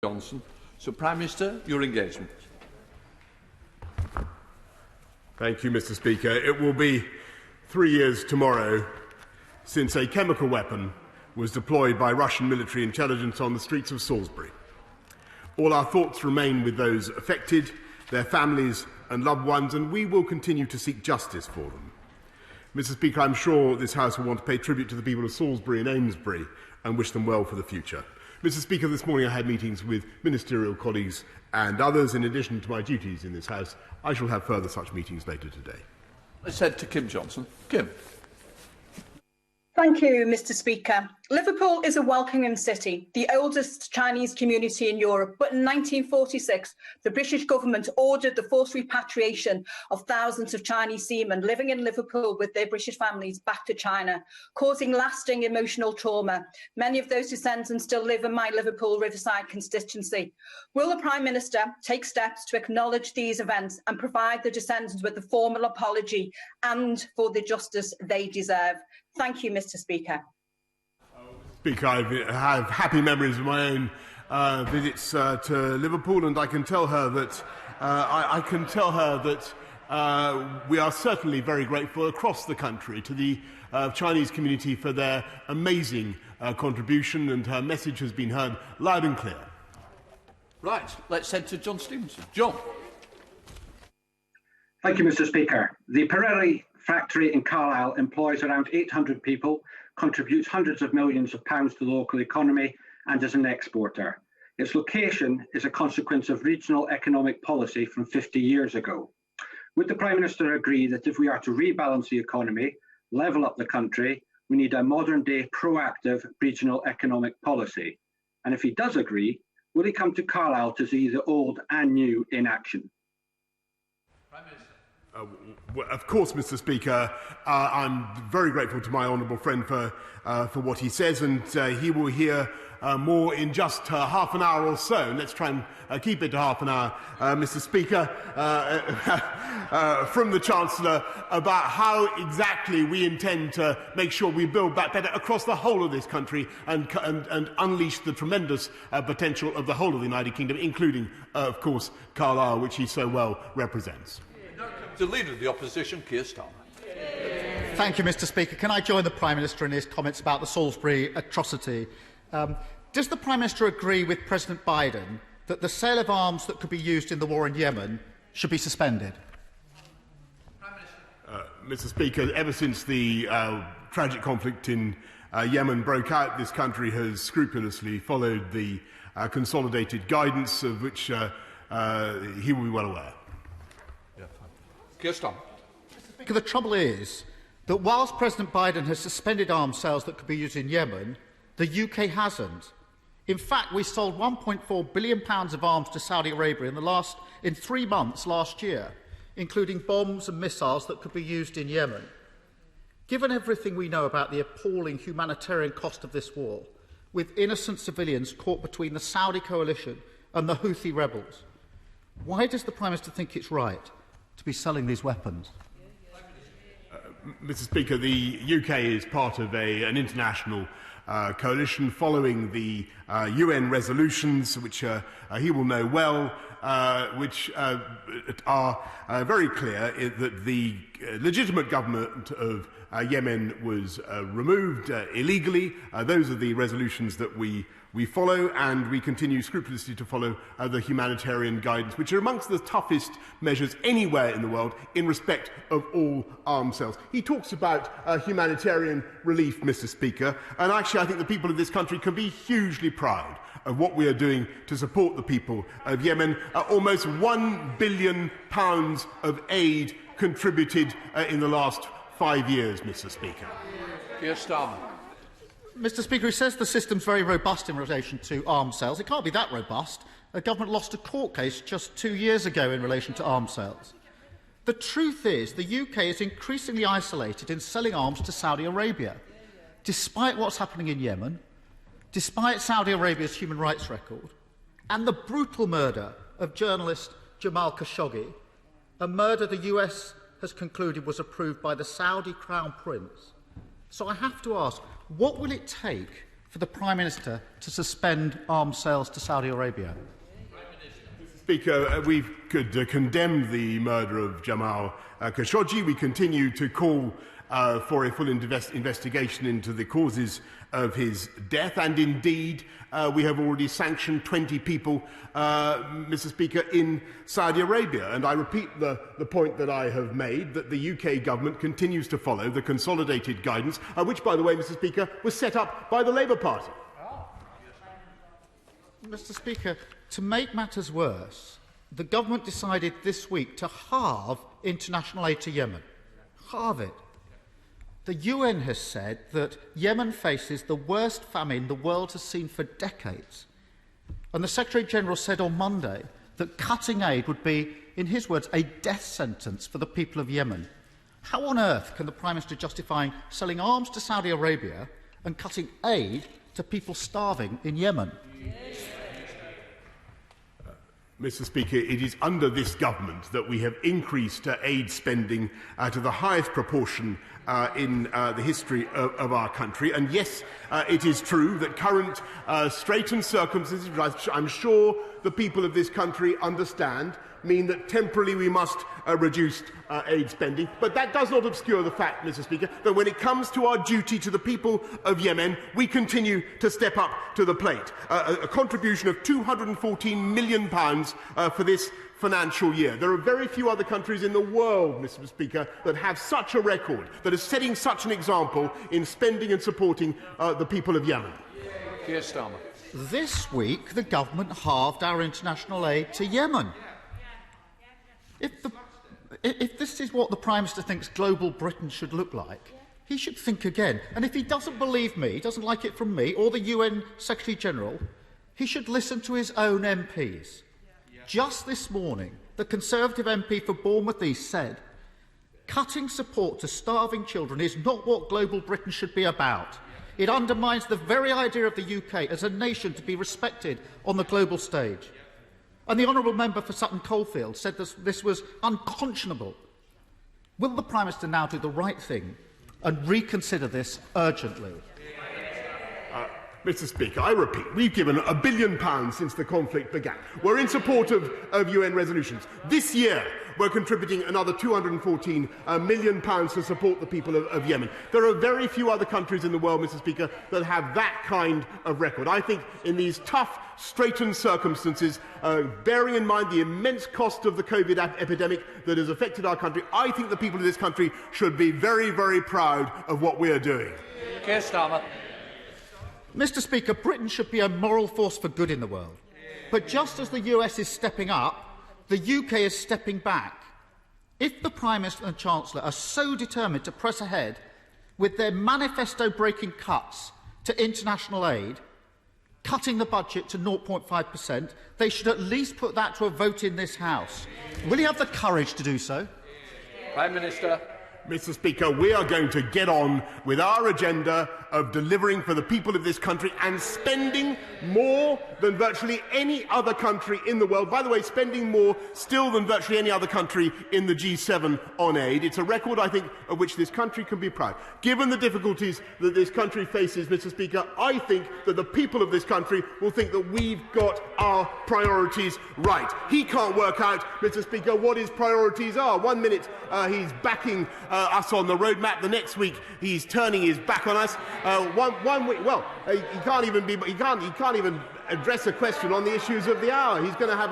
Johnson. So, Prime Minister, your engagement. Thank you, Mr. Speaker. It will be 3 years tomorrow since a chemical weapon was deployed by Russian military intelligence on the streets of Salisbury. All our thoughts remain with those affected, their families and loved ones, and we will continue to seek justice for them. Mr. Speaker, I'm sure this House will want to pay tribute to the people of Salisbury and Amesbury and wish them well for the future. Mr. Speaker, this morning I had meetings with ministerial colleagues and others. In addition to my duties in this House, I shall have further such meetings later today. Let's head to Kim Johnson. Kim. Thank you, Mr. Speaker. Liverpool is a welcoming city, the oldest Chinese community in Europe, but in 1946, the British government ordered the forced repatriation of thousands of Chinese seamen living in Liverpool with their British families back to China, causing lasting emotional trauma. Many of those descendants still live in my Liverpool Riverside constituency. Will the Prime Minister take steps to acknowledge these events and provide the descendants with a formal apology and for the justice they deserve? Thank you, Mr. Speaker. Speaker, I have happy memories of my own visits to Liverpool, and I can tell her that we are certainly very grateful across the country to the Chinese community for their amazing contribution, and her message has been heard loud and clear. Right, let's head to John Stevenson. John. Thank you, Mr. Speaker. The Pirelli factory in Carlisle employs around 800 people, contributes hundreds of millions of pounds to the local economy, and is an exporter. Its location is a consequence of regional economic policy from 50 years ago. Would the Prime Minister agree that if we are to rebalance the economy, level up the country, we need a modern-day proactive regional economic policy? And if he does agree, will he come to Carlisle to see the old and new in action? Prime Minister. Of course, Mr. Speaker, I'm very grateful to my honourable friend for what he says, and he will hear more in just half an hour or so. Let's try and keep it to half an hour, Mr. Speaker, from the Chancellor about how exactly we intend to make sure we build back better across the whole of this country and unleash the tremendous potential of the whole of the United Kingdom, including, of course, Carlisle, which he so well represents. The Leader of the Opposition, Keir Starmer. Thank you, Mr. Speaker. Can I join the Prime Minister in his comments about the Salisbury atrocity? Does the Prime Minister agree with President Biden that the sale of arms that could be used in the war in Yemen should be suspended? Prime Minister. Mr. Speaker, ever since the tragic conflict in Yemen broke out, this country has scrupulously followed the consolidated guidance of which he will be well aware. Keir Starmer. Mr. Speaker, the trouble is that whilst President Biden has suspended arms sales that could be used in Yemen, the UK hasn't. In fact, we sold £1.4 billion of arms to Saudi Arabia in 3 months last year, including bombs and missiles that could be used in Yemen. Given everything we know about the appalling humanitarian cost of this war, with innocent civilians caught between the Saudi coalition and the Houthi rebels, why does the Prime Minister think it's right to be selling these weapons? Mr. Speaker, the UK is part of an international coalition following the UN resolutions, which he will know well, which are very clear that the legitimate government of Yemen was removed illegally. Those are the resolutions that we follow, and we continue scrupulously to follow the humanitarian guidance, which are amongst the toughest measures anywhere in the world in respect of all arms sales. He talks about humanitarian relief, Mr. Speaker, and actually I think the people of this country can be hugely proud of what we are doing to support the people of Yemen. Almost £1 billion of aid contributed in the last 5 years, Mr. Speaker. Keir Starmer. Mr. Speaker, he says the system's very robust in relation to arms sales. It can't be that robust. The government lost a court case just 2 years ago in relation to arms sales. The truth is the UK is increasingly isolated in selling arms to Saudi Arabia. Despite what's happening in Yemen, despite Saudi Arabia's human rights record, and the brutal murder of journalist Jamal Khashoggi, a murder the US has concluded was approved by the Saudi Crown Prince. So I have to ask, what will it take for the Prime Minister to suspend arms sales to Saudi Arabia? Speaker, we could condemn the murder of Jamal Khashoggi. We continue to call for a full investigation into the causes of his death, and indeed we have already sanctioned 20 people, Mr. Speaker, in Saudi Arabia. And I repeat the point that I have made, that the UK government continues to follow the consolidated guidance, which, by the way, Mr. Speaker, was set up by the Labour Party. Mr. Speaker, to make matters worse, the government decided this week to halve international aid to Yemen. Halve it. The UN has said that Yemen faces the worst famine the world has seen for decades. And the Secretary-General said on Monday that cutting aid would be, in his words, a death sentence for the people of Yemen. How on earth can the Prime Minister justify selling arms to Saudi Arabia and cutting aid to people starving in Yemen? Mr. Speaker, it is under this government that we have increased aid spending to the highest proportion in the history of our country. And yes, it is true that current straitened circumstances, which I'm sure the people of this country understand, mean that temporarily we must reduce aid spending. But that does not obscure the fact, Mr. Speaker, that when it comes to our duty to the people of Yemen, we continue to step up to the plate. A contribution of £214 million for this financial year. There are very few other countries in the world, Mr. Speaker, that have such a record, that are setting such an example in spending and supporting the people of Yemen. Keir Starmer. This week, the government halved our international aid to Yemen. If this is what the Prime Minister thinks global Britain should look like, he should think again. And if he doesn't believe me, doesn't like it from me, or the UN Secretary-General, he should listen to his own MPs. Just this morning, the Conservative MP for Bournemouth East said, cutting support to starving children is not what global Britain should be about. It undermines the very idea of the UK as a nation to be respected on the global stage. And the honourable member for Sutton Coldfield said this was unconscionable. Will the Prime Minister now do the right thing and reconsider this urgently? Mr. Speaker, I repeat, we've given £1 billion since the conflict began. We're in support of UN resolutions. This year, we're contributing another £214 million to support the people of Yemen. There are very few other countries in the world, Mr. Speaker, that have that kind of record. I think in these tough, straitened circumstances, bearing in mind the immense cost of the COVID epidemic that has affected our country, I think the people of this country should be very, very proud of what we are doing. Keir Starmer. Mr. Speaker, Britain should be a moral force for good in the world. But just as the US is stepping up, the UK is stepping back. If the Prime Minister and Chancellor are so determined to press ahead with their manifesto-breaking cuts to international aid, cutting the budget to 0.5%, they should at least put that to a vote in this House. Will he have the courage to do so? Prime Minister. Mr. Speaker, we are going to get on with our agenda of delivering for the people of this country and spending more than virtually any other country in the world. By the way, spending more still than virtually any other country in the G7 on aid. It's a record, I think, of which this country can be proud. Given the difficulties that this country faces, Mr. Speaker, I think that the people of this country will think that we've got our priorities right. He can't work out, Mr. Speaker, what his priorities are. 1 minute he's backing us on the roadmap. The next week he's turning his back on us. 1 week, well, he can't even address a question on the issues of the hour. He's going to have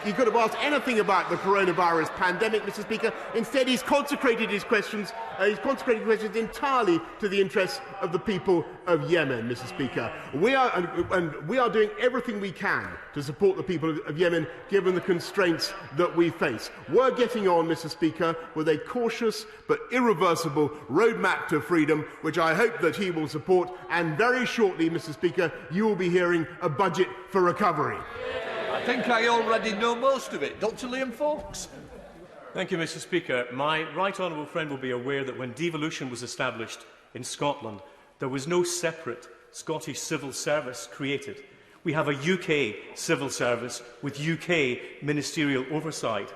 he could have asked anything about the coronavirus pandemic, Mr. Speaker. Instead, he's consecrated his questions. Entirely to the interests of the people of Yemen, Mr. Speaker. We are doing everything we can to support the people of Yemen, given the constraints that we face. We're getting on, Mr. Speaker, with a cautious but irreversible roadmap to freedom, which I hope that he will support. And very shortly, Mr. Speaker, you will be hearing a budget for recovery. I think I already know most of it. Dr. Liam Fox. Thank you, Mr. Speaker. My right honourable friend will be aware that when devolution was established in Scotland, there was no separate Scottish civil service created. We have a UK civil service with UK ministerial oversight.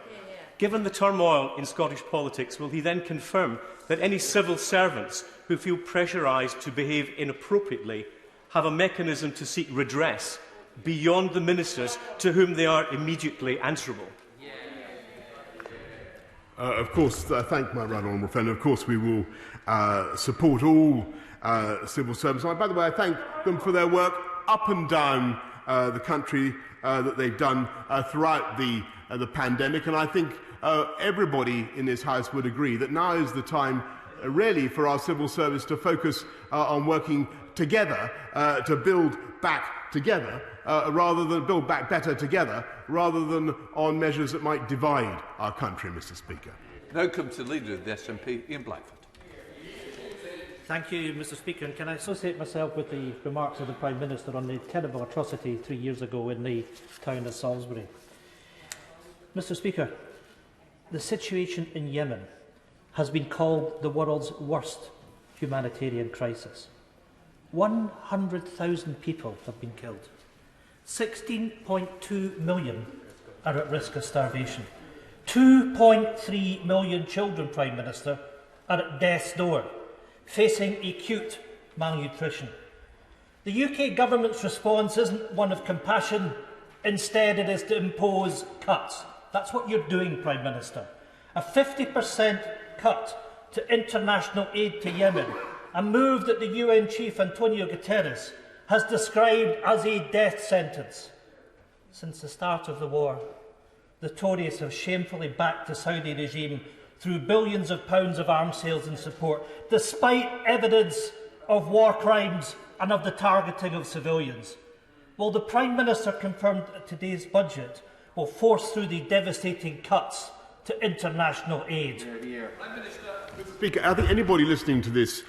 Given the turmoil in Scottish politics, will he then confirm that any civil servants who feel pressurised to behave inappropriately have a mechanism to seek redress beyond the ministers to whom they are immediately answerable? Of course, thank my right honourable friend. Of course, we will support all civil servants. By the way, I thank them for their work up and down the country that they've done throughout the pandemic. And I think everybody in this House would agree that now is the time, really, for our civil service to focus on working together to build back together, rather than build back better together, rather than on measures that might divide our country, Mr. Speaker. Now comes the Leader of the SNP, Ian Blackford. Thank you, Mr. Speaker. And can I associate myself with the remarks of the Prime Minister on the terrible atrocity 3 years ago in the town of Salisbury? Mr. Speaker, the situation in Yemen has been called the world's worst humanitarian crisis. 100,000 people have been killed. 16.2 million are at risk of starvation. 2.3 million children, Prime Minister, are at death's door, facing acute malnutrition. The UK government's response isn't one of compassion. Instead, it is to impose cuts. That's what you're doing, Prime Minister. A 50% cut to international aid to Yemen, a move that the UN chief Antonio Guterres has described as a death sentence. Since the start of the war, the Tories have shamefully backed the Saudi regime through billions of pounds of arms sales and support, despite evidence of war crimes and of the targeting of civilians. Well, the Prime Minister confirmed that today's budget will force through the devastating cuts to international aid. Mr. Speaker, I think anybody listening to this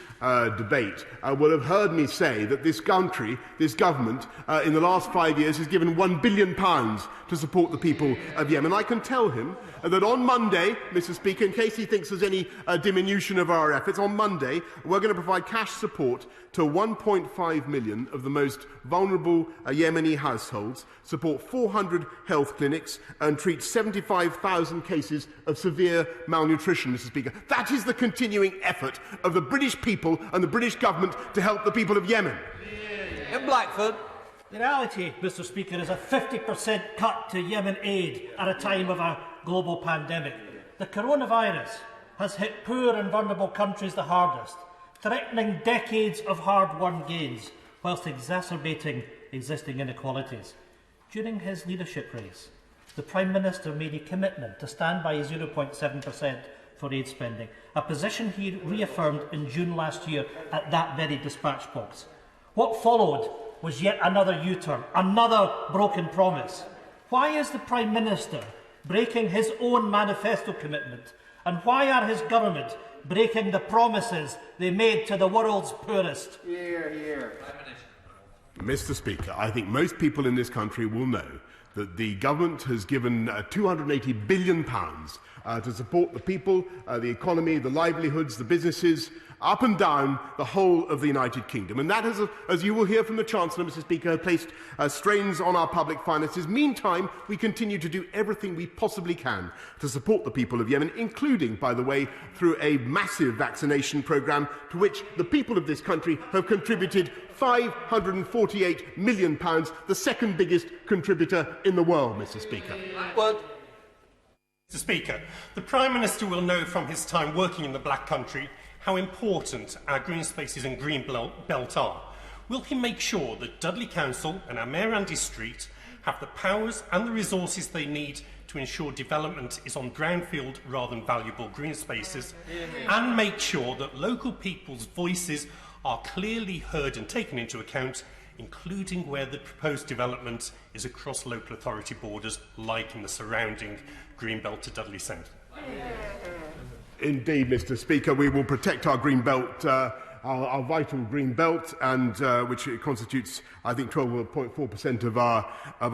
debate will have heard me say that this country, this government, in the last 5 years has given £1 billion to support the people of Yemen. I can tell him that on Monday, Mr. Speaker, in case he thinks there's any diminution of our efforts, on Monday we're going to provide cash support to 1.5 million of the most vulnerable Yemeni households, support 400 health clinics and treat 75,000 cases of severe malnutrition, Mr. Speaker. That is the continuing effort of the British people and the British government to help the people of Yemen. In Blackford. The reality, Mr. Speaker, is a 50% cut to Yemen aid at a time of a global pandemic. The coronavirus has hit poor and vulnerable countries the hardest, threatening decades of hard-won gains whilst exacerbating existing inequalities. During his leadership race, the Prime Minister made a commitment to stand by 0.7% for aid spending, a position he reaffirmed in June last year at that very dispatch box. What followed was yet another U-turn, another broken promise. Why is the Prime Minister breaking his own manifesto commitment? And why are his government breaking the promises they made to the world's poorest? Mr. Speaker, I think most people in this country will know that the government has given £280 billion to support the people, the economy, the livelihoods, the businesses, up and down the whole of the United Kingdom. And that has, as you will hear from the Chancellor, Mr. Speaker, placed strains on our public finances. Meantime, we continue to do everything we possibly can to support the people of Yemen, including, by the way, through a massive vaccination programme to which the people of this country have contributed £548 million, the second biggest contributor in the world, Mr. Speaker. Well, Mr. Speaker, the Prime Minister will know from his time working in the Black Country how important our green spaces and green belt are. Will he make sure that Dudley Council and our Mayor Andy Street have the powers and the resources they need to ensure development is on brownfield rather than valuable green spaces, and make sure that local people's voices are clearly heard and taken into account, including where the proposed development is across local authority borders, like in the surrounding Greenbelt to Dudley Centre? Indeed, Mr. Speaker, we will protect our green belt, our vital green belt, and which constitutes, I think, 12.4% of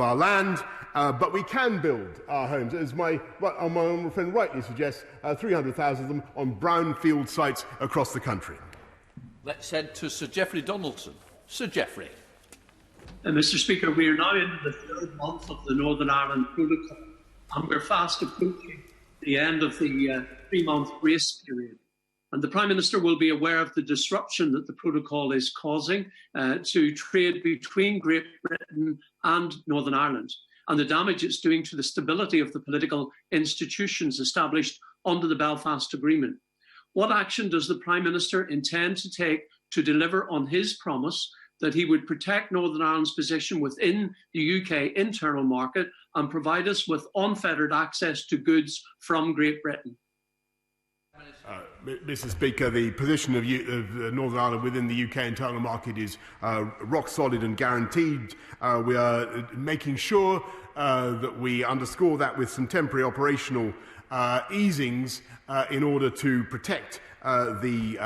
our land. But we can build our homes, as my honourable friend rightly suggests, 300,000 of them on brownfield sites across the country. Let's head to Sir Geoffrey Donaldson. Sir Geoffrey. Mr. Speaker, we are now into the third month of the Northern Ireland Protocol, and we're fast approaching the end of the 3-month grace period. And the Prime Minister will be aware of the disruption that the protocol is causing to trade between Great Britain and Northern Ireland, and the damage it's doing to the stability of the political institutions established under the Belfast Agreement. What action does the Prime Minister intend to take to deliver on his promise that he would protect Northern Ireland's position within the UK internal market and provide us with unfettered access to goods from Great Britain? Mr. Speaker, the position of Northern Ireland within the UK internal market is rock solid and guaranteed. We are making sure that we underscore that with some temporary operational easings in order to protect the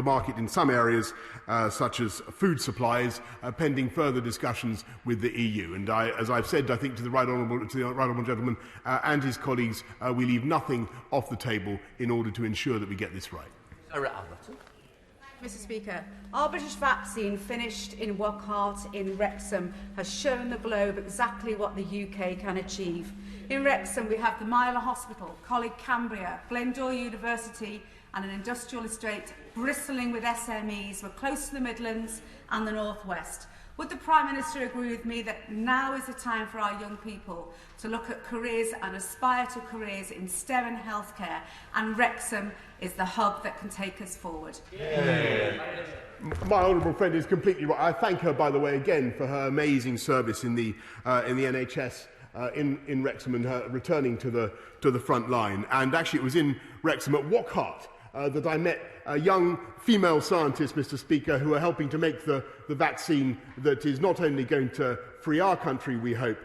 market in some areas, such as food supplies, pending further discussions with the EU. And as I've said, I think to the right honourable gentleman and his colleagues, we leave nothing off the table in order to ensure that we get this right. Mr. Speaker, our British vaccine finished in Wockhardt in Wrexham has shown the globe exactly what the UK can achieve. In Wrexham, we have the Myler Hospital, Coleg Cambria, Glendower University and an industrial estate bristling with SMEs. We're close to the Midlands and the North West. Would the Prime Minister agree with me that now is the time for our young people to look at careers and aspire to careers in STEM and healthcare, and Wrexham is the hub that can take us forward? Yeah. My honourable friend is completely right. I thank her, by the way, again for her amazing service in the NHS in Wrexham and her returning to the front line. And actually, it was in Wrexham at Wockhardt that I met young female scientists, Mr. Speaker, who are helping to make the vaccine that is not only going to free our country, we hope,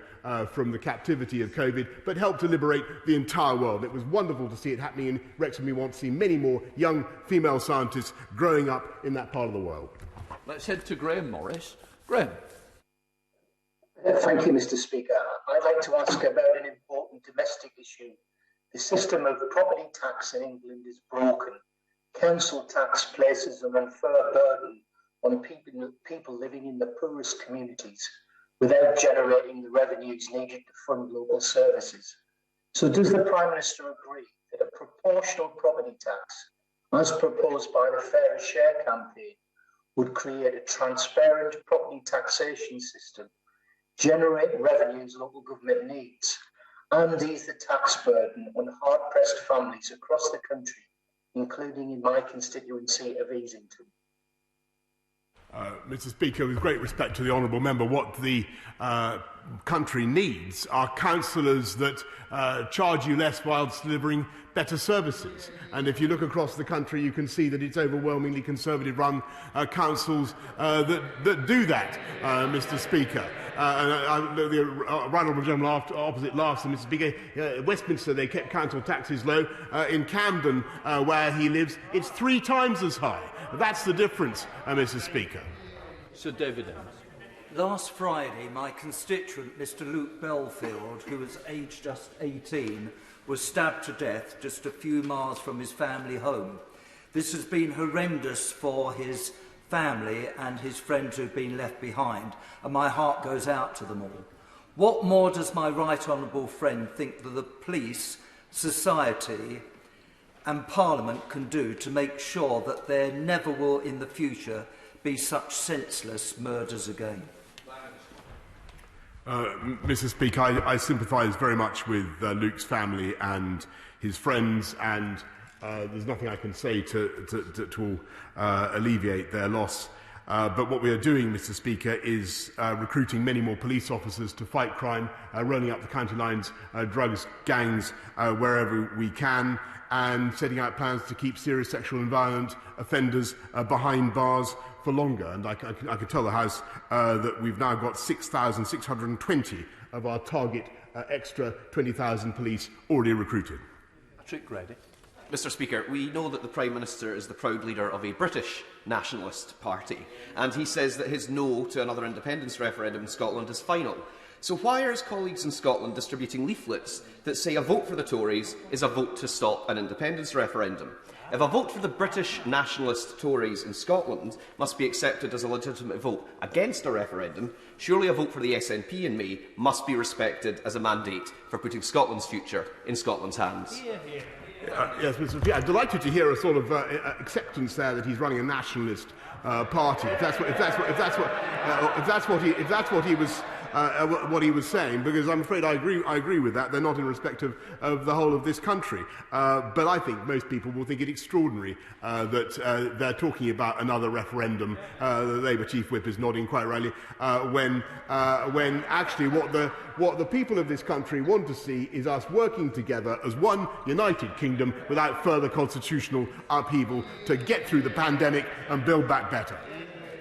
from the captivity of COVID, but help to liberate the entire world. It was wonderful to see it happening in Wrexham. We want to see many more young female scientists growing up in that part of the world. Let's head to Graham Morris. Graham. Thank you, Mr. Speaker. I'd like to ask about an important domestic issue. The system of property tax in England is broken. Council tax places an unfair burden on people living in the poorest communities without generating the revenues needed to fund local services. So does the Prime Minister agree that a proportional property tax, as proposed by the Fairer Share campaign, would create a transparent property taxation system, generate revenues local government needs, and ease the tax burden on hard-pressed families across the country, including in my constituency of Easington? Mr. Speaker, with great respect to the honourable member, what the country needs are councillors that charge you less whilst delivering better services. And if you look across the country, you can see that it's overwhelmingly Conservative-run councils that do that, Mr. Speaker. The right honourable gentleman opposite laughs, and Mr. Speaker, Westminster, they kept council taxes low. In Camden, where he lives, it's 3 times as high. That's the difference, Mr. Speaker. Sir David Evans. Last Friday, my constituent, Mr. Luke Belfield, who was aged just 18, was stabbed to death just a few miles from his family home. This has been horrendous for his family and his friends who have been left behind, and my heart goes out to them all. What more does my right honourable friend think that the police, society and Parliament can do to make sure that there never will in the future be such senseless murders again? Mr. Speaker, I sympathise very much with Luke's family and his friends, and there's nothing I can say to alleviate their loss. But what we are doing, Mr. Speaker, is recruiting many more police officers to fight crime, rolling up the county lines, drugs, gangs, wherever we can, and setting out plans to keep serious sexual and violent offenders behind bars for longer. And I can tell the House that we've now got 6,620 of our target extra 20,000 police already recruited. Patrick Grady. Mr. Speaker, we know that the Prime Minister is the proud leader of a British nationalist party, and he says that his no to another independence referendum in Scotland is final. So why are his colleagues in Scotland distributing leaflets that say a vote for the Tories is a vote to stop an independence referendum? If a vote for the British nationalist Tories in Scotland must be accepted as a legitimate vote against a referendum, surely a vote for the SNP in May must be respected as a mandate for putting Scotland's future in Scotland's hands. Yes, Mr. Speaker, I'm delighted to hear a sort of acceptance there that he's running a nationalist party. If that's what he was saying, because I'm afraid I agree with that. They're not in respect of the whole of this country. But I think most people will think it extraordinary that they're talking about another referendum. The Labour Chief Whip is nodding quite rightly when actually what the people of this country want to see is us working together as one united kingdom without further constitutional upheaval to get through the pandemic and build back better.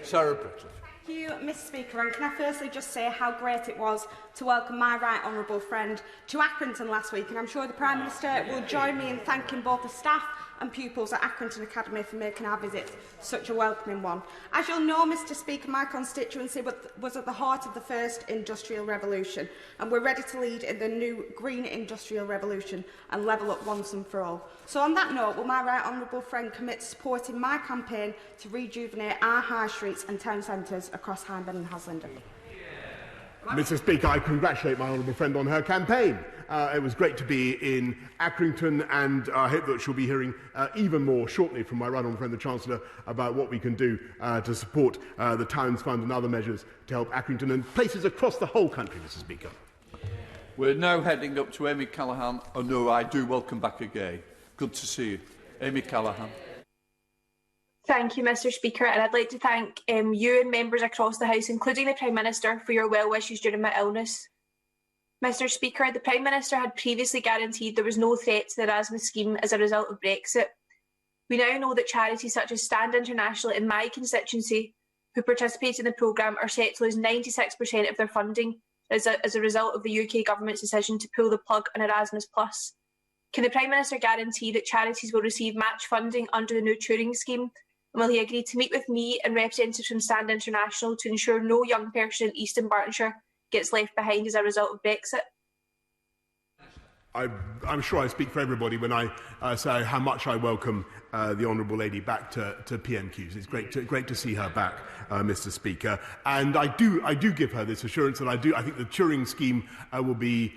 Sarah Britton. Thank you, Mr. Speaker. And can I firstly just say how great it was to welcome my right honourable friend to Accrington last week, and I'm sure the Prime Minister will join me in thanking both the staff and pupils at Accrington Academy for making our visit such a welcoming one. As you'll know, Mr. Speaker, my constituency was at the heart of the first industrial revolution, and we're ready to lead in the new green industrial revolution and level up once and for all. So on that note, will my right honourable friend commit to supporting my campaign to rejuvenate our high streets and town centres across Hyndburn and Haslingden? Mr. Speaker, I congratulate my honourable friend on her campaign. It was great to be in Accrington, and I hope that she'll be hearing even more shortly from my right honourable friend, the Chancellor, about what we can do to support the Towns Fund and other measures to help Accrington and places across the whole country, Mr. Speaker. We're now heading up to Amy Callaghan. Oh no, I do welcome back again. Good to see you. Amy Callaghan. Thank you, Mr. Speaker, and I'd like to thank you and members across the House, including the Prime Minister, for your well wishes during my illness. Mr. Speaker, the Prime Minister had previously guaranteed there was no threat to the Erasmus scheme as a result of Brexit. We now know that charities such as Stand International in my constituency, who participate in the programme, are set to lose 96% of their funding as a result of the UK Government's decision to pull the plug on Erasmus+. Can the Prime Minister guarantee that charities will receive match funding under the new Turing scheme? And will he agree to meet with me and representatives from Stand International to ensure no young person in East and Bartonshire gets left behind as a result of Brexit? I'm sure I speak for everybody when I say how much I welcome the Honourable Lady back to PMQs. It's great to see her back, Mr. Speaker. And I do give her this assurance that I think the Turing scheme will be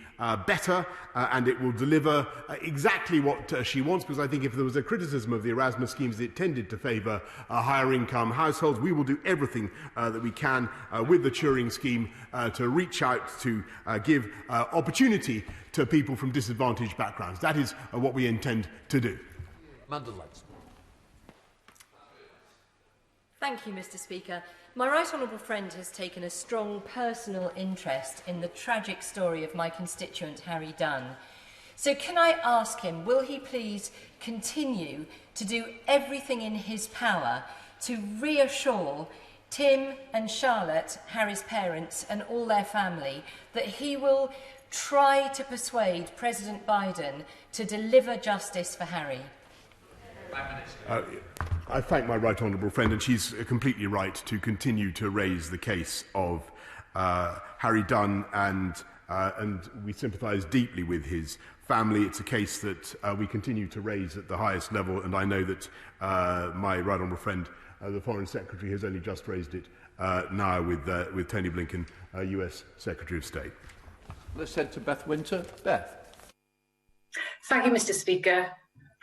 better and it will deliver exactly what she wants, because I think if there was a criticism of the Erasmus schemes, it tended to favour higher income households. We will do everything that we can with the Turing scheme to reach out to give opportunity to people from disadvantaged backgrounds. That is what we intend to do. Thank you, Mr. Speaker. My right honourable friend has taken a strong personal interest in the tragic story of my constituent Harry Dunn. So can I ask him, will he please continue to do everything in his power to reassure Tim and Charlotte, Harry's parents, and all their family, that he will try to persuade President Biden to deliver justice for Harry? I thank my right honourable friend, and she's completely right to continue to raise the case of Harry Dunn, and we sympathise deeply with his family. It's a case that we continue to raise at the highest level, and I know that my right honourable friend, the Foreign Secretary, has only just raised it now with Tony Blinken, US Secretary of State. Let's head to Beth Winter. Beth. Thank you, Mr. Speaker.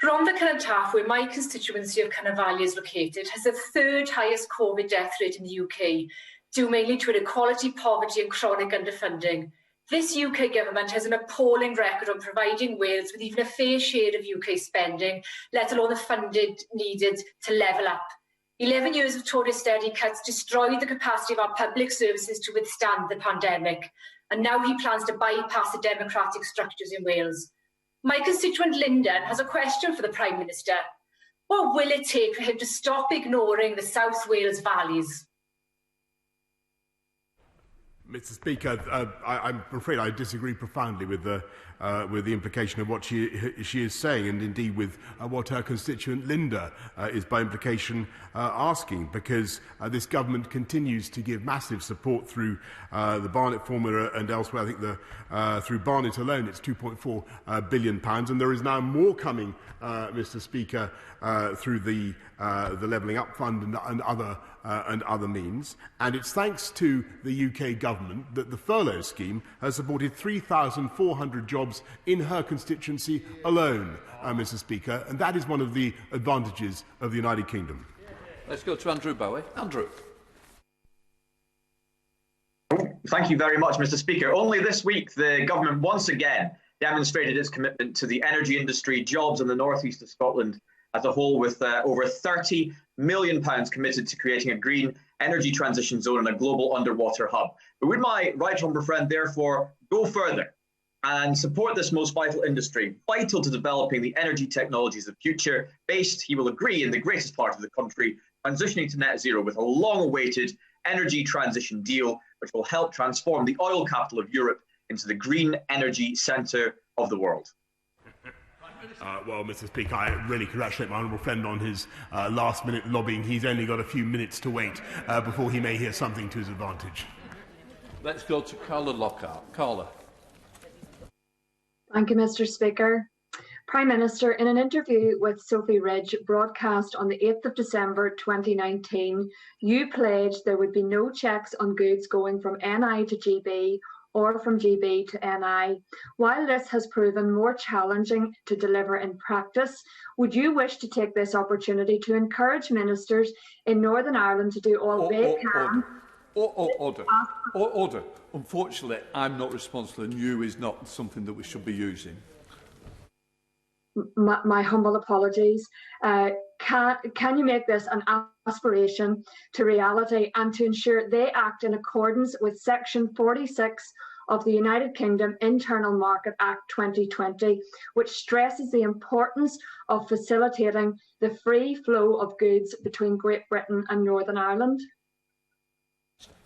Rhondda Cynon Taf, where my constituency of Cynarfalli is located, has the third highest COVID death rate in the UK, due mainly to inequality, poverty and chronic underfunding. This UK government has an appalling record on providing Wales with even a fair share of UK spending, let alone the funding needed to level up. 11 years of Tory austerity cuts destroyed the capacity of our public services to withstand the pandemic, and now he plans to bypass the democratic structures in Wales. My constituent Lyndon has a question for the Prime Minister. What will it take for him to stop ignoring the South Wales valleys? Mr. Speaker, I'm afraid I disagree profoundly with the implication of what she is saying, and indeed with what her constituent Linda is by implication asking, because this government continues to give massive support through the Barnett formula and elsewhere. I think through Barnett alone it's £2.4 billion, and there is now more coming, Mr. Speaker, through the Levelling Up Fund and other and other means. And it's thanks to the UK government that the furlough scheme has supported 3,400 jobs in her constituency alone, Mr. Speaker, and that is one of the advantages of the United Kingdom. Let's go to Andrew Bowie. Andrew. Thank you very much, Mr. Speaker. Only this week, the government once again demonstrated its commitment to the energy industry, jobs in the northeast of Scotland as a whole, with over £30 million committed to creating a green energy transition zone and a global underwater hub. But would my right honourable friend therefore go further and support this most vital industry, vital to developing the energy technologies of the future, based, he will agree, in the greatest part of the country, transitioning to net zero with a long-awaited energy transition deal, which will help transform the oil capital of Europe into the green energy centre of the world? Well, Mr. Speaker, I really congratulate my honourable friend on his last-minute lobbying. He's only got a few minutes to wait before he may hear something to his advantage. Let's go to Carla Lockhart. Carla. Thank you, Mr. Speaker. Prime Minister, in an interview with Sophie Ridge broadcast on the 8th of December 2019, you pledged there would be no checks on goods going from NI to GB or from GB to NI. While this has proven more challenging to deliver in practice, would you wish to take this opportunity to encourage ministers in Northern Ireland to do all they can? Order. Unfortunately, I'm not responsible, and you is not something that we should be using. My humble apologies. Can you make this an aspiration to reality and to ensure they act in accordance with Section 46 of the United Kingdom Internal Market Act 2020, which stresses the importance of facilitating the free flow of goods between Great Britain and Northern Ireland?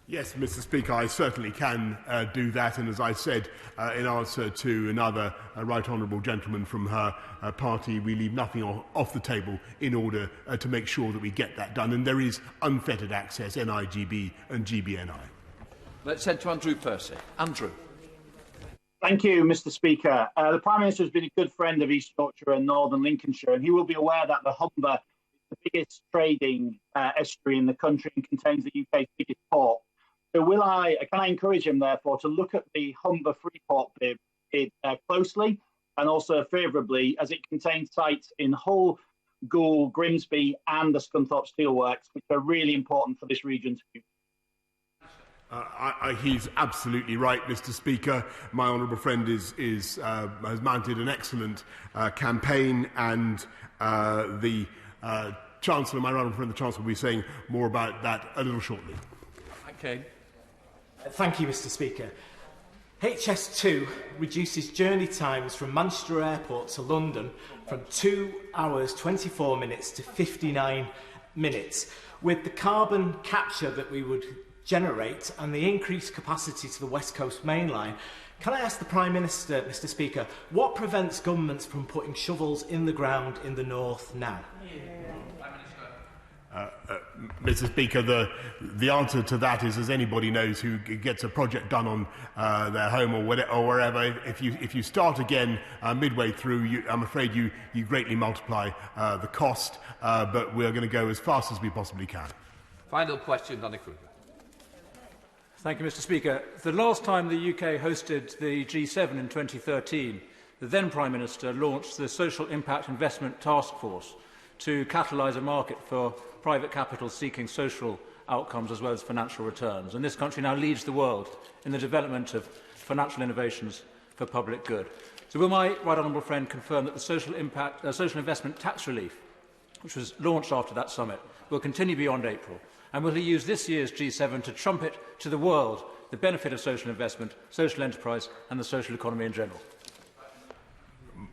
Yes, Mr. Speaker, I certainly can do that, and as I said in answer to another right honourable gentleman from her party, we leave nothing off the table in order to make sure that we get that done, and there is unfettered access, NIGB and GBNI. Let's head to Andrew Percy. Andrew. Thank you, Mr. Speaker. The Prime Minister has been a good friend of East Yorkshire and Northern Lincolnshire, and he will be aware that the Humber is the biggest trading estuary in the country and contains the UK's biggest port. So can I encourage him, therefore, to look at the Humber Freeport bid closely and also favourably, as it contains sites in Hull, Goole, Grimsby and the Scunthorpe Steelworks, which are really important for this region's future. He's absolutely right, Mr. Speaker. My honourable friend has mounted an excellent campaign, and the Chancellor, my honourable friend, the Chancellor, will be saying more about that a little shortly. Okay. Thank you, Mr. Speaker. HS2 reduces journey times from Manchester Airport to London from 2 hours 24 minutes to 59 minutes. With the carbon capture that we would generate and the increased capacity to the West Coast Main Line, can I ask the Prime Minister, Mr. Speaker, what prevents governments from putting shovels in the ground in the north now? Mr. Speaker, the answer to that is, as anybody knows who gets a project done on their home or wherever, if you start again midway through, I'm afraid you greatly multiply the cost, but we're going to go as fast as we possibly can. Final question, Danny Kruger. Thank you, Mr. Speaker. The last time the UK hosted the G7 in 2013, the then Prime Minister launched the Social Impact Investment Task Force to catalyse a market for private capital seeking social outcomes as well as financial returns. And this country now leads the world in the development of financial innovations for public good. So will my right honourable friend confirm that the social investment tax relief, which was launched after that summit, will continue beyond April? And will he use this year's G7 to trumpet to the world the benefit of social investment, social enterprise and the social economy in general?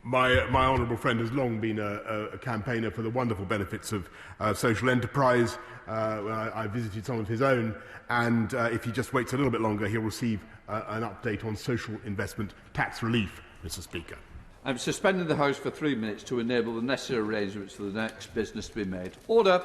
My honourable friend has long been a campaigner for the wonderful benefits of social enterprise. I visited some of his own, and if he just waits a little bit longer, he'll receive an update on social investment tax relief, Mr. Speaker. I'm suspending the House for 3 minutes to enable the necessary arrangements for the next business to be made. Order.